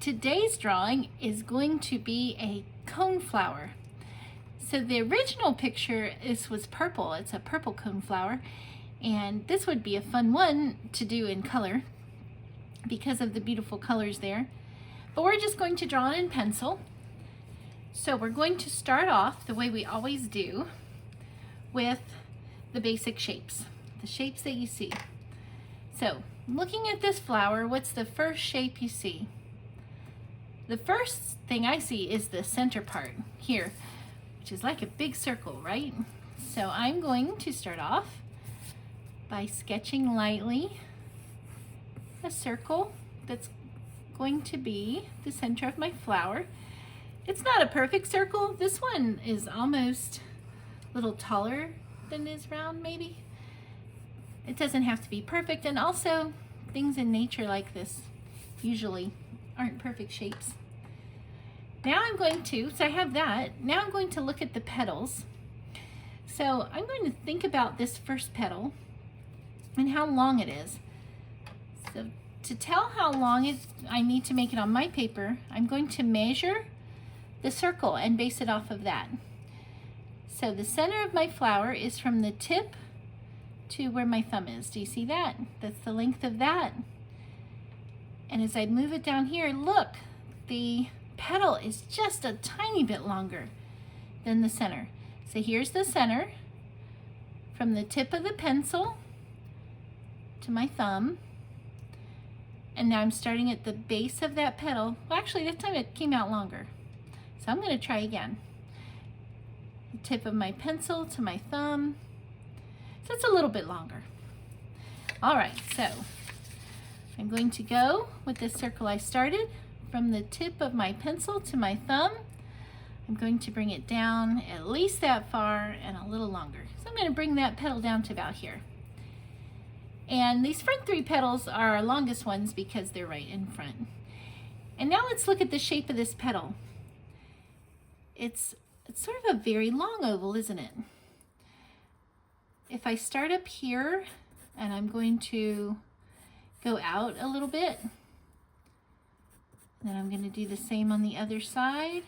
Today's drawing is going to be a coneflower. So the original picture was purple. It's a purple coneflower, and this would be a fun one to do in color because of the beautiful colors there. But we're just going to draw it in pencil. So we're going to start off the way we always do with the basic shapes, the shapes that you see. So looking at this flower, what's the first shape you see? The first thing I see is the center part here, which is like a big circle, right? So I'm going to start off by sketching lightly a circle that's going to be the center of my flower. It's not a perfect circle. This one is almost a little taller than it is round, maybe. It doesn't have to be perfect, and also things in nature like this usually aren't perfect shapes. Now I'm going to, so I have that, now I'm going to look at the petals. So I'm going to think about this first petal and how long it is. So to tell how long I need to make it on my paper, I'm going to measure the circle and base it off of that. So the center of my flower is from the tip to where my thumb is. Do you see that? That's the length of that. And as I move it down here, look, the petal is just a tiny bit longer than the center. So here's the center from the tip of the pencil to my thumb. And now I'm starting at the base of that petal. Well, actually, this time it came out longer. So I'm going to try again. The tip of my pencil to my thumb. So it's a little bit longer. All right, so I'm going to go with this circle I started from the tip of my pencil to my thumb. I'm going to bring it down at least that far and a little longer. So I'm going to bring that petal down to about here. And these front three petals are our longest ones because they're right in front. And now let's look at the shape of this petal. It's sort of a very long oval, isn't it? If I start up here and I'm going to go out a little bit, then I'm going to do the same on the other side.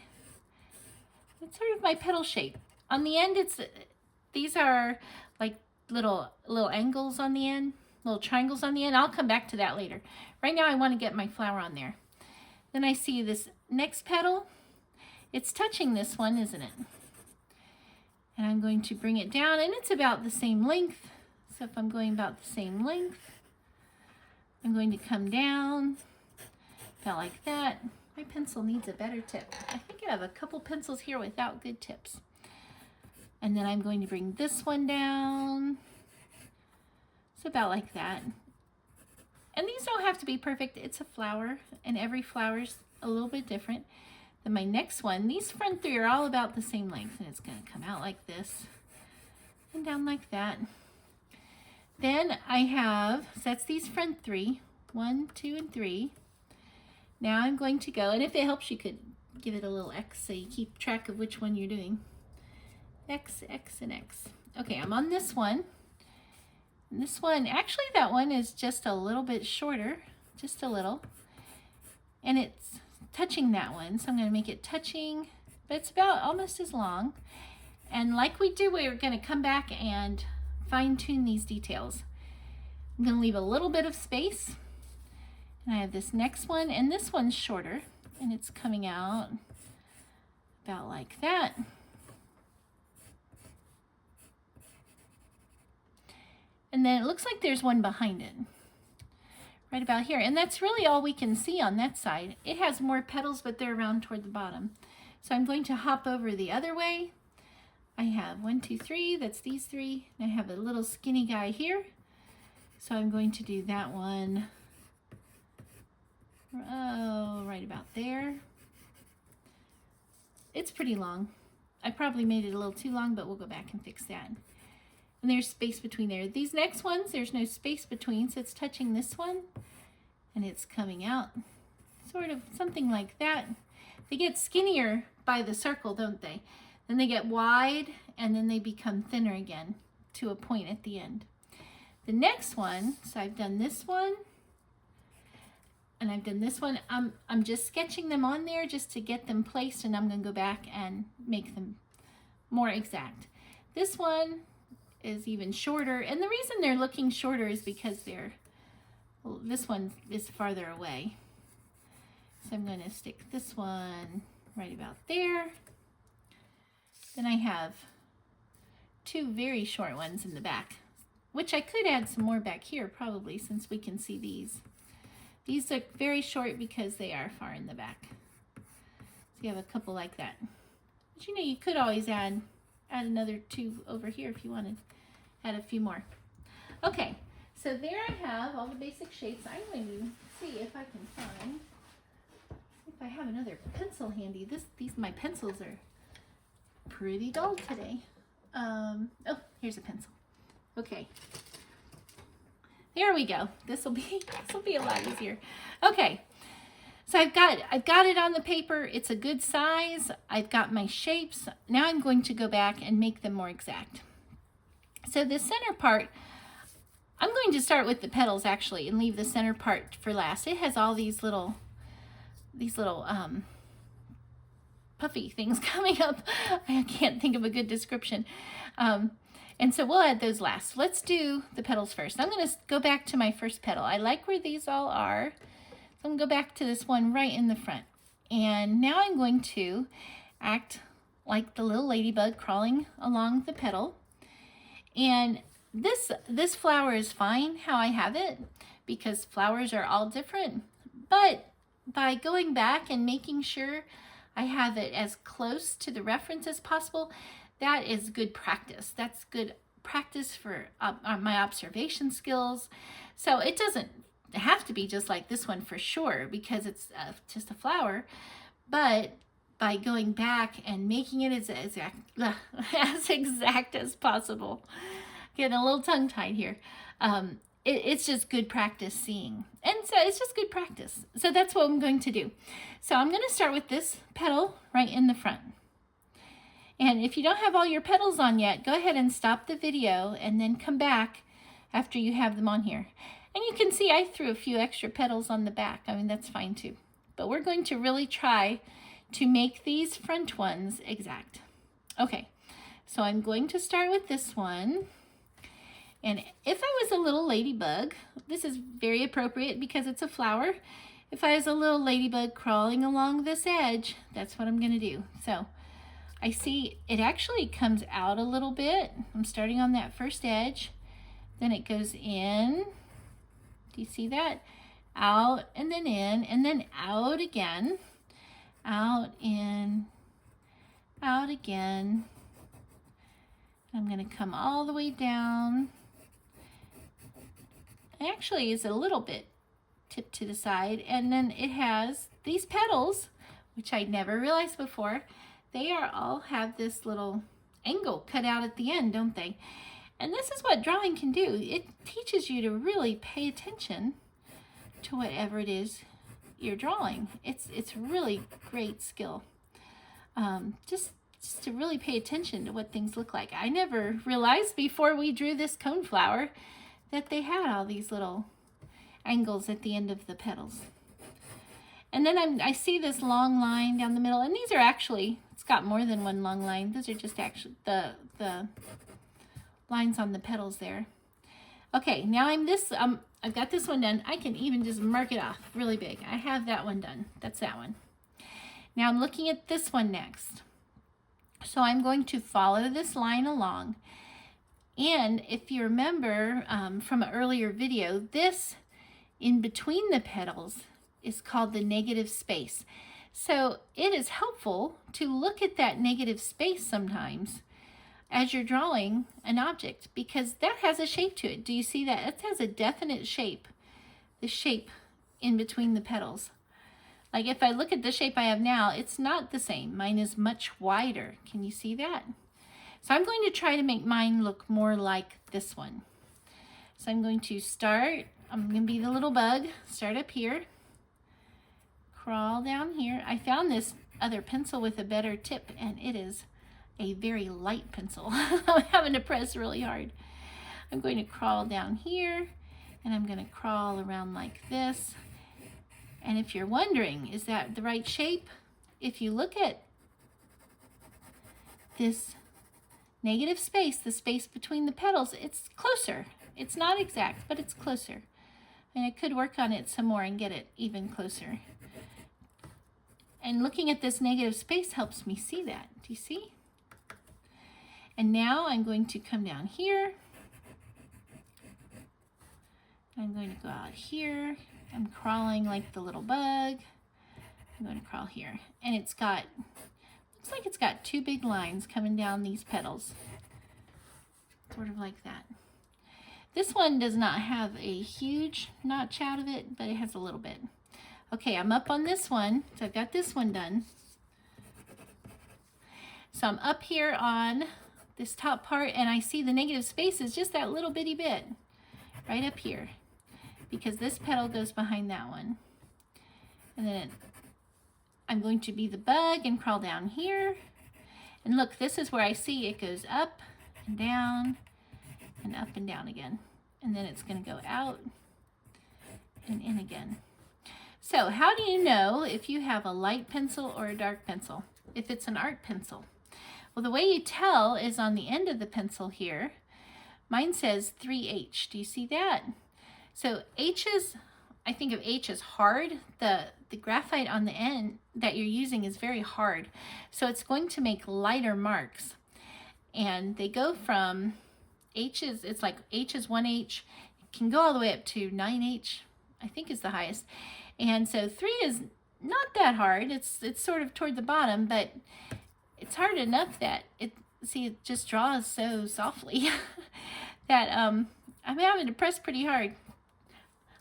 It's sort of my petal shape. On the end, these are like little angles on the end, little triangles on the end. I'll come back to that later. Right now I want to get my flower on there. Then I see this next petal. It's touching this one, isn't it? And I'm going to bring it down, and it's about the same length. So if I'm going about the same length, I'm going to come down about like that. My pencil needs a better tip. I think I have a couple pencils here without good tips. And then I'm going to bring this one down. It's about like that. And these don't have to be perfect. It's a flower, and every flower's a little bit different. Then my next one, these front three are all about the same length, and it's going to come out like this and down like that. Then I have, so that's these front three, 1, 2, and 3. Now I'm going to go, and if it helps, you could give it a little X so you keep track of which one you're doing. X, X, and X. Okay, I'm on this one. And this one, actually that one is just a little bit shorter, just a little. And it's touching that one, so I'm going to make it touching, but it's about almost as long. And like we do, we're going to come back and fine-tune these details. I'm going to leave a little bit of space, and I have this next one, and this one's shorter, and it's coming out about like that. And then it looks like there's one behind it, right about here. And that's really all we can see on that side. It has more petals, but they're around toward the bottom. So I'm going to hop over the other way. I have 1, 2, 3, that's these three. And I have a little skinny guy here. So I'm going to do that one, right about there. It's pretty long. I probably made it a little too long, but we'll go back and fix that. And there's space between there. These next ones, there's no space between, so it's touching this one, and it's coming out. Sort of something like that. They get skinnier by the circle, don't they? Then they get wide, and then they become thinner again to a point at the end. The next one, so I've done this one, and I've done this one. I'm just sketching them on there just to get them placed, and I'm going to go back and make them more exact. This one is even shorter, and the reason they're looking shorter is because this one is farther away. So I'm going to stick this one right about there. Then I have two very short ones in the back, which I could add some more back here probably, since we can see these. These look very short because they are far in the back. So you have a couple like that. But you know, you could always add another two over here if you wanted. Add a few more. Okay, so there I have all the basic shapes. I'm going to see if I can find, if I have another pencil handy. My pencils are pretty dull today. Oh, here's a pencil. Okay. There we go. This will be a lot easier. Okay. So I've got it on the paper. It's a good size. I've got my shapes. Now I'm going to go back and make them more exact. So the center part, I'm going to start with the petals actually and leave the center part for last. It has all these little puffy things coming up. I can't think of a good description. And so we'll add those last. Let's do the petals first. I'm going to go back to my first petal. I like where these all are. So I'm going to go back to this one right in the front. And now I'm going to act like the little ladybug crawling along the petal. And this flower is fine how I have it, because flowers are all different. But by going back and making sure I have it as close to the reference as possible, that is good practice. That's good practice for my observation skills. So it doesn't have to be just like this one for sure, because it's just a flower. But by going back and making it as exact as possible, getting a little tongue-tied here, it's just good practice seeing. And so it's just good practice. So that's what I'm going to do. So I'm going to start with this petal right in the front. And if you don't have all your petals on yet, go ahead and stop the video and then come back after you have them on here. And you can see I threw a few extra petals on the back. I mean, that's fine too. But we're going to really try to make these front ones exact. Okay, so I'm going to start with this one. And if I was a little ladybug, this is very appropriate because it's a flower. If I was a little ladybug crawling along this edge, that's what I'm going to do. So I see it actually comes out a little bit. I'm starting on that first edge. Then it goes in. Do you see that? Out and then in and then out again. Out, in, out again. I'm going to come all the way down. It actually is a little bit tipped to the side. And then it has these petals, which I never realized before. They all have this little angle cut out at the end, don't they? And this is what drawing can do. It teaches you to really pay attention to whatever it is you're drawing. It's really great skill. Just to really pay attention to what things look like. I never realized before we drew this coneflower that they had all these little angles at the end of the petals. And then I see this long line down the middle, and these are actually, it's got more than one long line. Those are just actually the lines on the petals there. Okay, now I've got this one done. I can even just mark it off really big. I have that one done. That's that one. Now I'm looking at this one next. So I'm going to follow this line along. And if you remember from an earlier video, this in between the petals is called the negative space. So it is helpful to look at that negative space sometimes as you're drawing an object, because that has a shape to it. Do you see that? It has a definite shape, the shape in between the petals. Like if I look at the shape I have now, it's not the same. Mine is much wider. Can you see that? So I'm going to try to make mine look more like this one. So I'm going to start, I'm going to be the little bug, start up here, crawl down here. I found this other pencil with a better tip, and it is a very light pencil. I'm having to press really hard. I'm going to crawl down here, and I'm going to crawl around like this, And if you're wondering, is that the right shape? If you look at this negative space, the space between the petals, it's closer. It's not exact, but it's closer. And I could work on it some more and get it even closer. And looking at this negative space helps me see that. Do you see? And now I'm going to come down here. I'm going to go out here. I'm crawling like the little bug. I'm going to crawl here. And it's got, looks like it's got two big lines coming down these petals. Sort of like that. This one does not have a huge notch out of it, but it has a little bit. Okay, I'm up on this one, so I've got this one done. So I'm up here on this top part, and I see the negative space is just that little bitty bit right up here, because this petal goes behind that one. And then I'm going to be the bug and crawl down here. And look, this is where I see it goes up and down and up and down again. And then it's going to go out and in again. So how do you know if you have a light pencil or a dark pencil? If it's an art pencil? Well, the way you tell is on the end of the pencil here. Mine says 3H. Do you see that? So H is, I think of H as hard. The graphite on the end that you're using is very hard. So it's going to make lighter marks. And they go from H is, it's like H is 1H. It can go all the way up to 9H, I think is the highest. And so 3 is not that hard. It's sort of toward the bottom, but it's hard enough that it just draws so softly that I'm having to press pretty hard.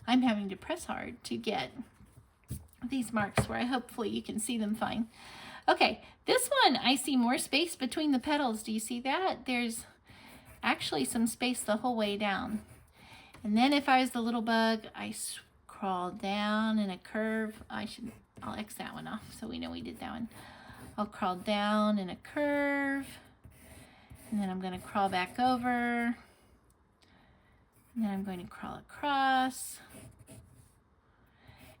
I'm having to press hard to get these marks where hopefully you can see them fine. Okay, this one I see more space between the petals. Do you see that? There's actually some space the whole way down. And then if I was the little bug, I crawl down in a curve. I'll X that one off so we know we did that one. I'll crawl down in a curve, and then I'm going to crawl back over, and then I'm going to crawl across.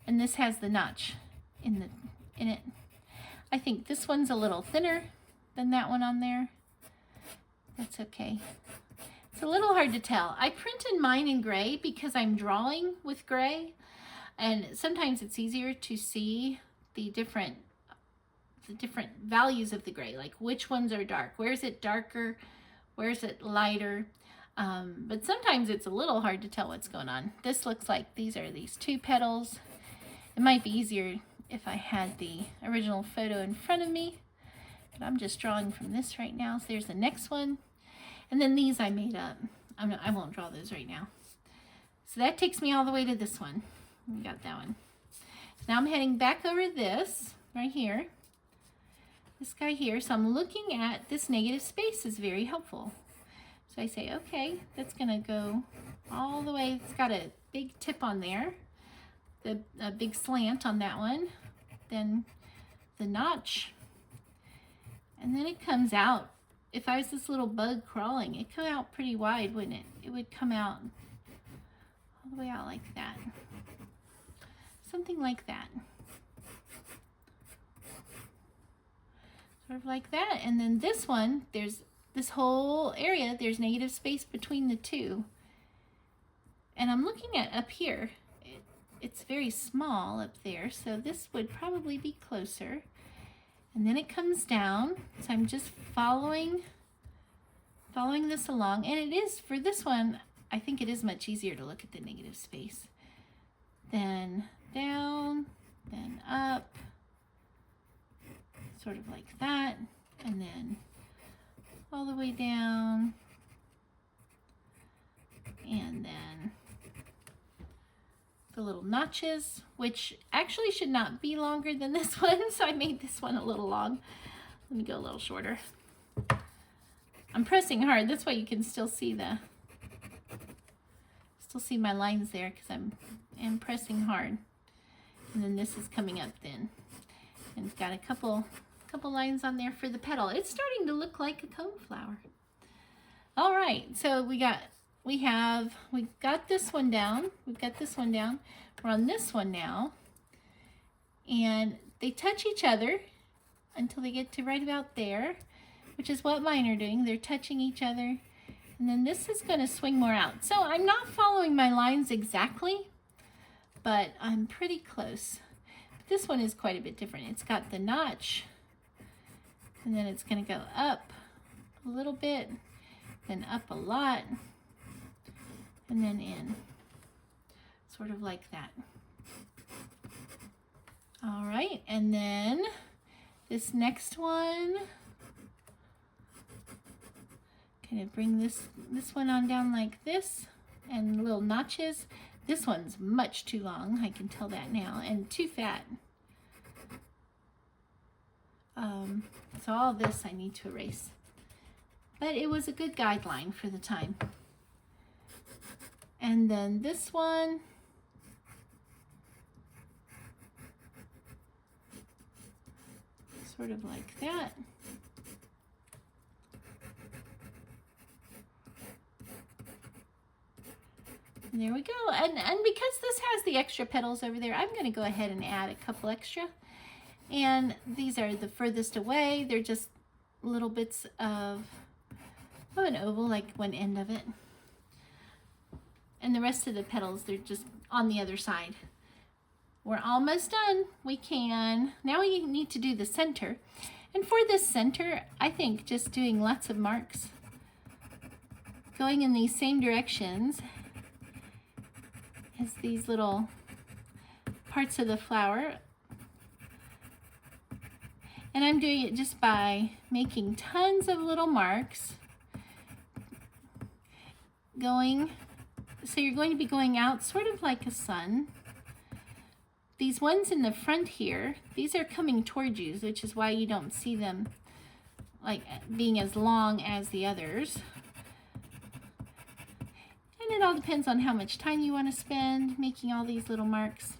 And this has the notch in it. I think this one's a little thinner than that one on there. That's okay. It's a little hard to tell. I printed mine in gray because I'm drawing with gray, and sometimes it's easier to see the different values of the gray, like which ones are dark, where is it darker, where is it lighter. But sometimes it's a little hard to tell what's going on. This looks like these are these two petals. It might be easier if I had the original photo in front of me, but I'm just drawing from this right now. So there's the next one. And then these I made up. I won't draw those right now. So that takes me all the way to this one. We got that one. So now I'm heading back over this right here. This guy here. So I'm looking at this negative space is very helpful. So I say, okay, that's going to go all the way. It's got a big tip on there, a big slant on that one, then the notch, and then it comes out. If I was this little bug crawling, it'd come out pretty wide, wouldn't it? It would come out all the way out like that. Something like that. Sort of like that. And then this one, there's this whole area, there's negative space between the two. And I'm looking at up here. It's very small up there, so this would probably be closer. And then it comes down, so I'm just following this along. And it is, for this one, I think it is much easier to look at the negative space. Then down, then up, sort of like that, and then all the way down, and then the little notches, which actually should not be longer than this one, so I made this one a little long. Let me go a little shorter. I'm pressing hard, that's why you can still see my lines there, because I'm pressing hard. And then this is coming up then. And it's got a couple lines on there for the petal. It's starting to look like a coneflower. All right, so we got this one down. We've got this one down. We're on this one now. and they touch each other until they get to right about there, which is what mine are doing. They're touching each other. And then this is going to swing more out. So I'm not following my lines exactly, but I'm pretty close. But this one is quite a bit different. It's got the notch, and then it's going to go up a little bit, then up a lot, and then in. Sort of like that. All right, and then this next one, kind of bring this one on down like this, and little notches. This one's much too long, I can tell that now, and too fat. So all this I need to erase. But it was a good guideline for the time. And then this one, sort of like that. And there we go. And because this has the extra petals over there, I'm going to go ahead and add a couple extra. And these are the furthest away. They're just little bits of an oval, like one end of it. And the rest of the petals, they're just on the other side. We're almost done. Now we need to do the center. And for this center, I think just doing lots of marks, going in these same directions as these little parts of the flower. And I'm doing it just by making tons of little marks, so you're going to be going out sort of like a sun. These ones in the front here, these are coming towards you, which is why you don't see them like being as long as the others. And it all depends on how much time you want to spend making all these little marks.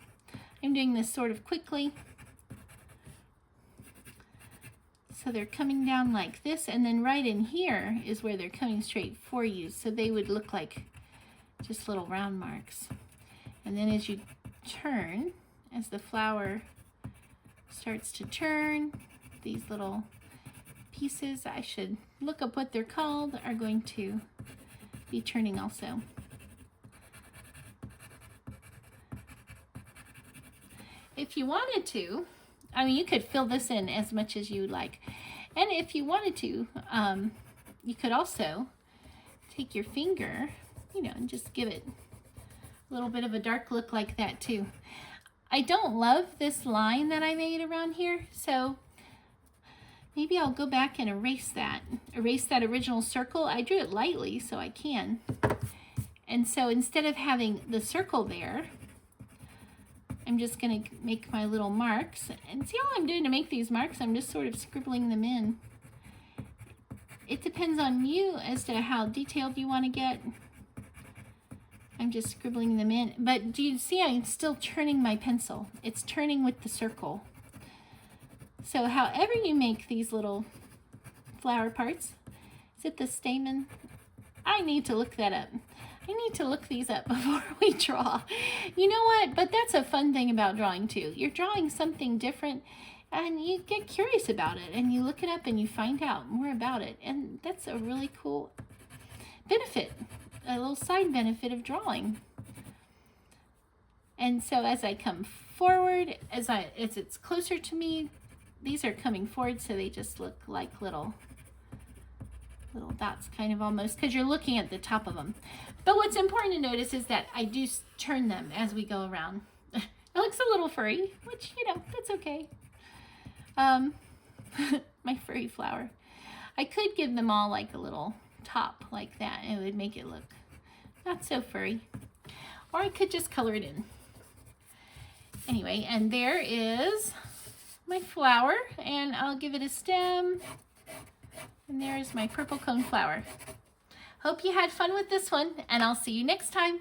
I'm doing this sort of quickly. So they're coming down like this, and then right in here is where they're coming straight for you. So they would look like just little round marks. And then as you turn, as the flower starts to turn, these little pieces, I should look up what they're called, are going to be turning also. If you wanted to, I mean, you could fill this in as much as you would like. And if you wanted to, you could also take your finger, and just give it a little bit of a dark look like that too. I don't love this line that I made around here, so maybe I'll go back and erase that original circle. I drew it lightly so I can. And so instead of having the circle there, I'm just going to make my little marks. And see all I'm doing to make these marks? I'm just sort of scribbling them in. It depends on you as to how detailed you want to get. I'm just scribbling them in. But do you see I'm still turning my pencil? It's turning with the circle. So however you make these little flower parts, is it the stamen? I need to look that up. I need to look these up before we draw. You know what? But that's a fun thing about drawing too. You're drawing something different and you get curious about it and you look it up and you find out more about it. And that's a really cool benefit, a little side benefit of drawing. And so as I come forward, as it's closer to me, these are coming forward, so they just look like little dots, kind of almost, because you're looking at the top of them. But what's important to notice is that I do turn them as we go around. It looks a little furry, which, that's okay. My furry flower. I could give them all like a little top like that. It would make it look not so furry. Or I could just color it in. Anyway, and there is my flower, and I'll give it a stem. And there's my purple coneflower. Hope you had fun with this one, and I'll see you next time.